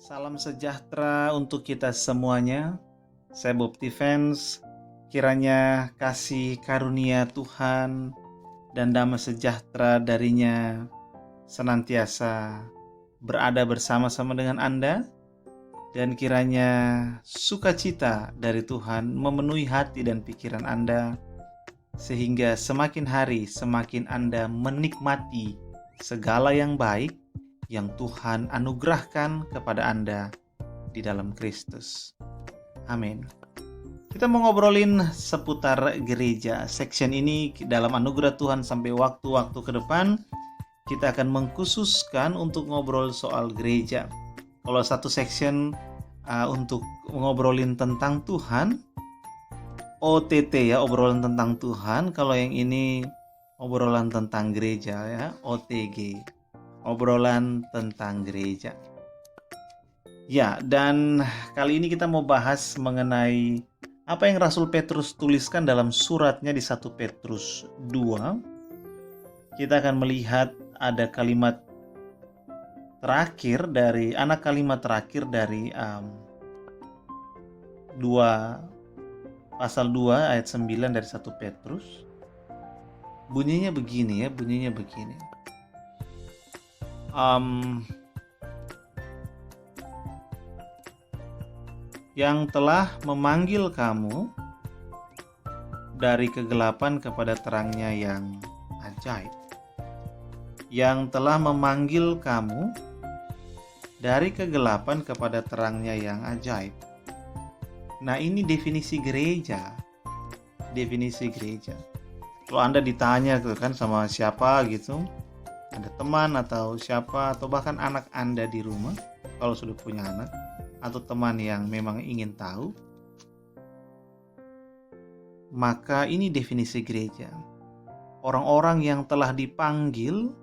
Salam sejahtera untuk kita semuanya. Saya Bob Defense. Kiranya kasih karunia Tuhan dan damai sejahtera darinya senantiasa berada bersama-sama dengan Anda. Dan kiranya sukacita dari Tuhan memenuhi hati dan pikiran Anda, sehingga semakin hari semakin Anda menikmati segala yang baik yang Tuhan anugerahkan kepada Anda di dalam Kristus. Amin. Kita mau ngobrolin seputar gereja. Section ini dalam anugerah Tuhan sampai waktu-waktu ke depan kita akan mengkhususkan untuk ngobrol soal gereja. Kalau satu section untuk ngobrolin tentang Tuhan, OTT ya, obrolan tentang Tuhan. Kalau yang ini obrolan tentang gereja ya, OTG, obrolan tentang gereja. Ya, dan kali ini kita mau bahas mengenai apa yang Rasul Petrus tuliskan dalam suratnya di 1 Petrus 2. Kita akan melihat ada kalimat terakhir dari kalimat terakhir dari pasal 2 ayat 9 dari 1 Petrus. Bunyinya begini. Yang telah memanggil kamu dari kegelapan kepada terangnya yang ajaib. Yang telah memanggil kamu dari kegelapan kepada terangnya yang ajaib. Nah, ini definisi gereja. Definisi gereja. Kalau Anda ditanya kan sama siapa gitu, ada teman atau siapa, atau bahkan anak Anda di rumah, kalau sudah punya anak, atau teman yang memang ingin tahu, maka ini definisi gereja. Orang-orang yang telah dipanggil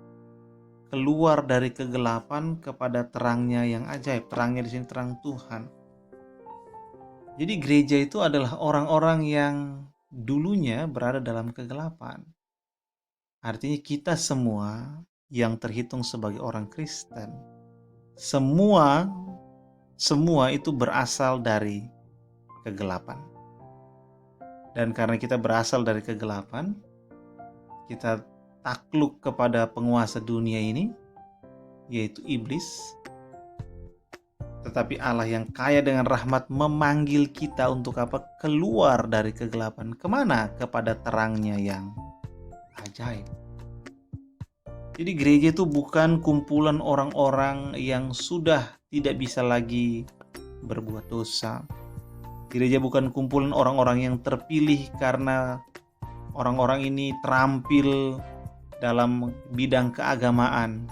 keluar dari kegelapan kepada terangnya yang ajaib. Terangnya di sini terang Tuhan. Jadi gereja itu adalah orang-orang yang dulunya berada dalam kegelapan. Artinya kita semua yang terhitung sebagai orang Kristen, semua itu berasal dari kegelapan. Dan karena kita berasal dari kegelapan, kita takluk kepada penguasa dunia ini, yaitu iblis. Tetapi Allah yang kaya dengan rahmat memanggil kita untuk apa? Keluar dari kegelapan. Kemana? Kepada terangnya yang ajaib. Jadi gereja itu bukan kumpulan orang-orang yang sudah tidak bisa lagi berbuat dosa. Gereja bukan kumpulan orang-orang yang terpilih karena orang-orang ini terampil dalam bidang keagamaan.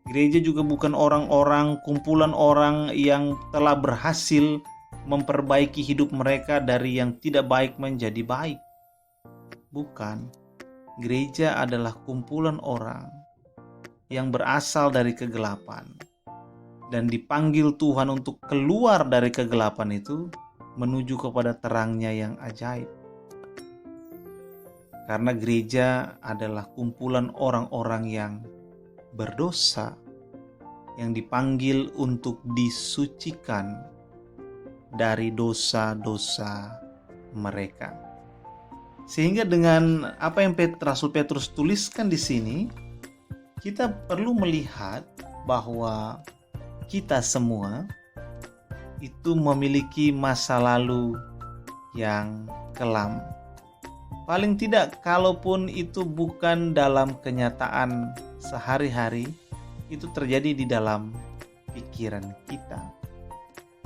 Gereja juga bukan orang-orang, kumpulan orang yang telah berhasil memperbaiki hidup mereka dari yang tidak baik menjadi baik. Bukan. Gereja adalah kumpulan orang yang berasal dari kegelapan dan dipanggil Tuhan untuk keluar dari kegelapan itu menuju kepada terangnya yang ajaib. Karena gereja adalah kumpulan orang-orang yang berdosa, yang dipanggil untuk disucikan dari dosa-dosa mereka. Sehingga dengan apa yang Rasul Petrus tuliskan di sini, kita perlu melihat bahwa kita semua itu memiliki masa lalu yang kelam. Paling tidak, kalaupun itu bukan dalam kenyataan sehari-hari, itu terjadi di dalam pikiran kita.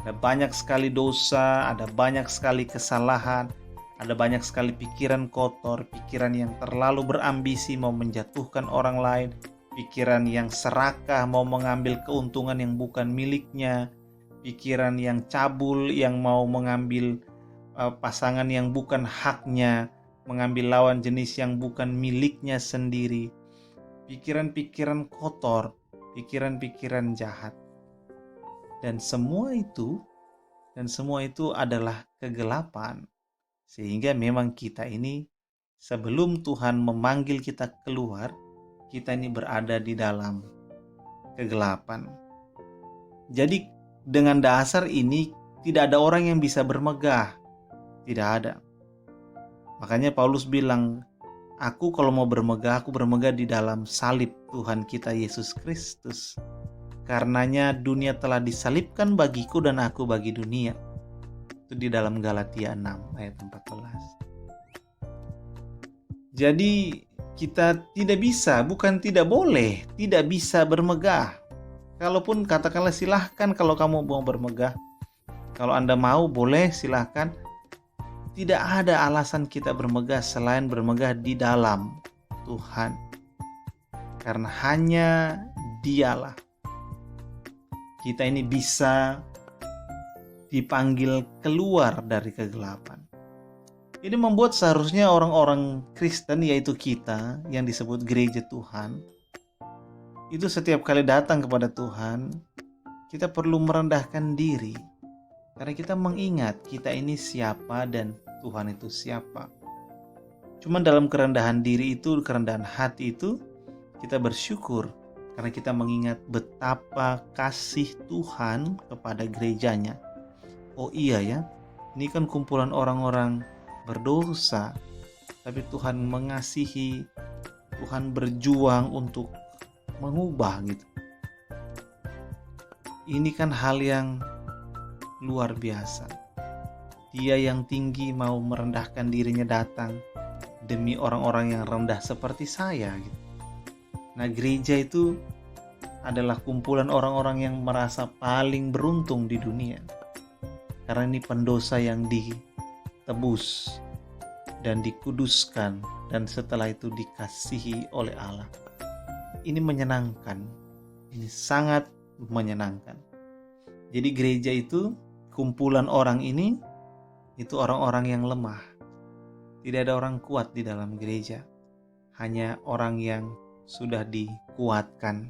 Ada banyak sekali dosa, ada banyak sekali kesalahan, ada banyak sekali pikiran kotor, pikiran yang terlalu berambisi mau menjatuhkan orang lain, pikiran yang serakah mau mengambil keuntungan yang bukan miliknya, pikiran yang cabul yang mau mengambil pasangan yang bukan haknya, mengambil lawan jenis yang bukan miliknya sendiri, pikiran-pikiran kotor, pikiran-pikiran jahat. Dan semua itu adalah kegelapan. Sehingga memang kita ini sebelum Tuhan memanggil kita keluar, kita ini berada di dalam kegelapan. Jadi dengan dasar ini tidak ada orang yang bisa bermegah. Tidak ada. Makanya Paulus bilang, aku kalau mau bermegah, aku bermegah di dalam salib Tuhan kita Yesus Kristus. Karenanya dunia telah disalibkan bagiku dan aku bagi dunia. Itu di dalam Galatia 6 ayat 14. Jadi kita tidak bisa, bukan tidak boleh, tidak bisa bermegah. Kalaupun katakanlah silahkan kalau kamu mau bermegah. Kalau Anda mau boleh silahkan. Tidak ada alasan kita bermegah selain bermegah di dalam Tuhan. Karena hanya Dialah kita ini bisa dipanggil keluar dari kegelapan. Ini membuat seharusnya orang-orang Kristen, yaitu kita yang disebut gereja Tuhan, itu setiap kali datang kepada Tuhan, kita perlu merendahkan diri. Karena kita mengingat kita ini siapa dan Tuhan itu siapa. Cuma dalam kerendahan diri itu, kerendahan hati itu, kita bersyukur karena kita mengingat betapa kasih Tuhan kepada gerejanya. Oh iya ya, ini kan kumpulan orang-orang berdosa, tapi Tuhan mengasihi, Tuhan berjuang untuk mengubah gitu. Ini kan hal yang luar biasa. Dia yang tinggi mau merendahkan dirinya datang demi orang-orang yang rendah seperti saya gitu. Nah, gereja itu adalah kumpulan orang-orang yang merasa paling beruntung di dunia. Karena ini pendosa yang ditebus dan dikuduskan dan setelah itu dikasihi oleh Allah. Ini menyenangkan. Ini sangat menyenangkan. Jadi gereja itu, kumpulan orang ini, itu orang-orang yang lemah. Tidak ada orang kuat di dalam gereja. Hanya orang yang sudah dikuatkan.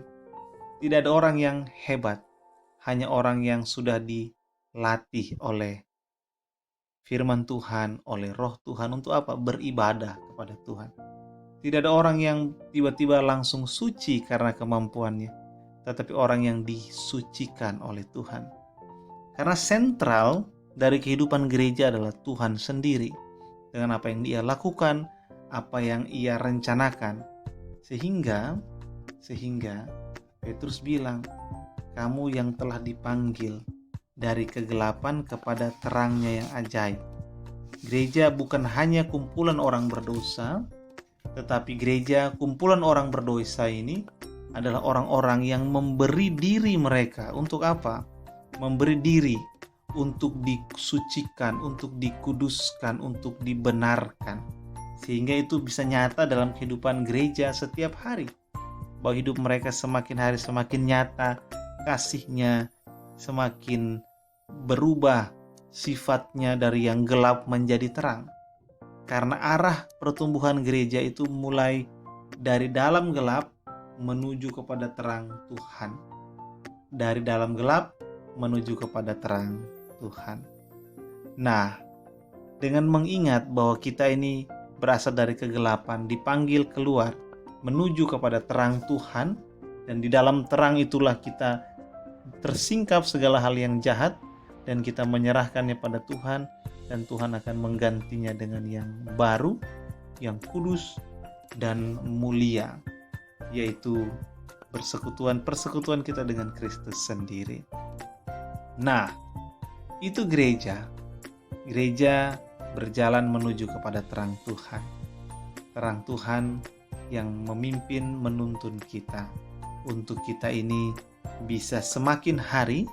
Tidak ada orang yang hebat. Hanya orang yang sudah dilatih oleh firman Tuhan, oleh roh Tuhan untuk apa? Beribadah kepada Tuhan. Tidak ada orang yang tiba-tiba langsung suci karena kemampuannya, tetapi orang yang disucikan oleh Tuhan. Karena sentral dari kehidupan gereja adalah Tuhan sendiri, dengan apa yang Dia lakukan, apa yang Ia rencanakan. Sehingga Petrus bilang, kamu yang telah dipanggil dari kegelapan kepada terangnya yang ajaib. Gereja bukan hanya kumpulan orang berdosa, tetapi gereja, kumpulan orang berdosa ini adalah orang-orang yang memberi diri mereka untuk apa? Memberi diri untuk disucikan, untuk dikuduskan, untuk dibenarkan. Sehingga itu bisa nyata dalam kehidupan gereja setiap hari. Bahwa hidup mereka semakin hari semakin nyata, kasihnya semakin berubah, sifatnya dari yang gelap menjadi terang. Karena arah pertumbuhan gereja itu mulai dari dalam gelap menuju kepada terang Tuhan. Dari dalam gelap menuju kepada terang Tuhan. Nah, dengan mengingat bahwa kita ini berasal dari kegelapan, dipanggil keluar menuju kepada terang Tuhan, dan di dalam terang itulah kita tersingkap segala hal yang jahat dan kita menyerahkannya pada Tuhan, dan Tuhan akan menggantinya dengan yang baru, yang kudus dan mulia, yaitu persekutuan kita dengan Kristus sendiri. Nah, itu gereja. Gereja berjalan menuju kepada terang Tuhan. Terang Tuhan yang memimpin, menuntun kita untuk kita ini bisa semakin hari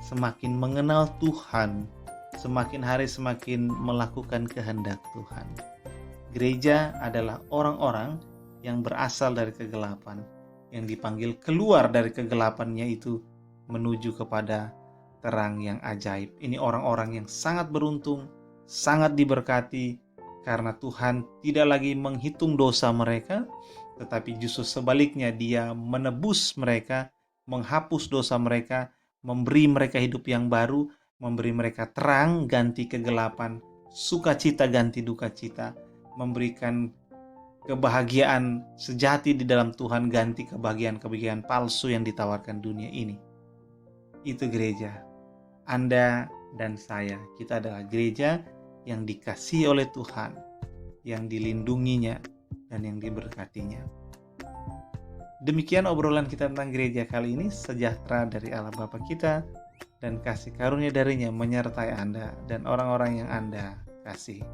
semakin mengenal Tuhan, semakin hari semakin melakukan kehendak Tuhan. Gereja adalah orang-orang yang berasal dari kegelapan, yang dipanggil keluar dari kegelapannya itu menuju kepada terang yang ajaib. Ini orang-orang yang sangat beruntung, sangat diberkati, karena Tuhan tidak lagi menghitung dosa mereka, tetapi justru sebaliknya Dia menebus mereka, menghapus dosa mereka, memberi mereka hidup yang baru, memberi mereka terang ganti kegelapan, sukacita ganti duka cita, memberikan kebahagiaan sejati di dalam Tuhan ganti kebahagiaan-kebahagiaan palsu yang ditawarkan dunia ini. Itu gereja. Anda dan saya, kita adalah gereja yang dikasihi oleh Tuhan, yang dilindunginya, dan yang diberkatinya. Demikian obrolan kita tentang gereja kali ini. Sejahtera dari Allah Bapa kita dan kasih karunia darinya menyertai Anda dan orang-orang yang Anda kasihi.